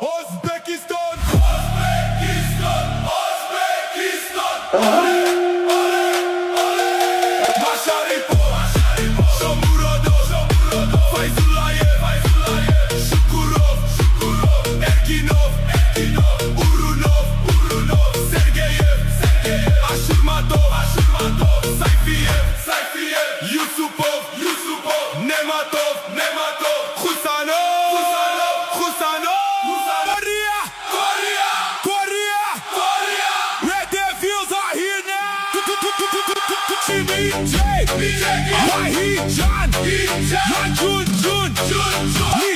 Özbekistan. Masharipov, Shomurodov, Fayzullayev, Shukurov, Erkinov, Urunov, Sergeyev, Ashurmatov, Sayfiyev, Yusupov, Nematov, Khusanov, Korea, Red Dead Fields are here now. BJ, Wahid Jan, Jun,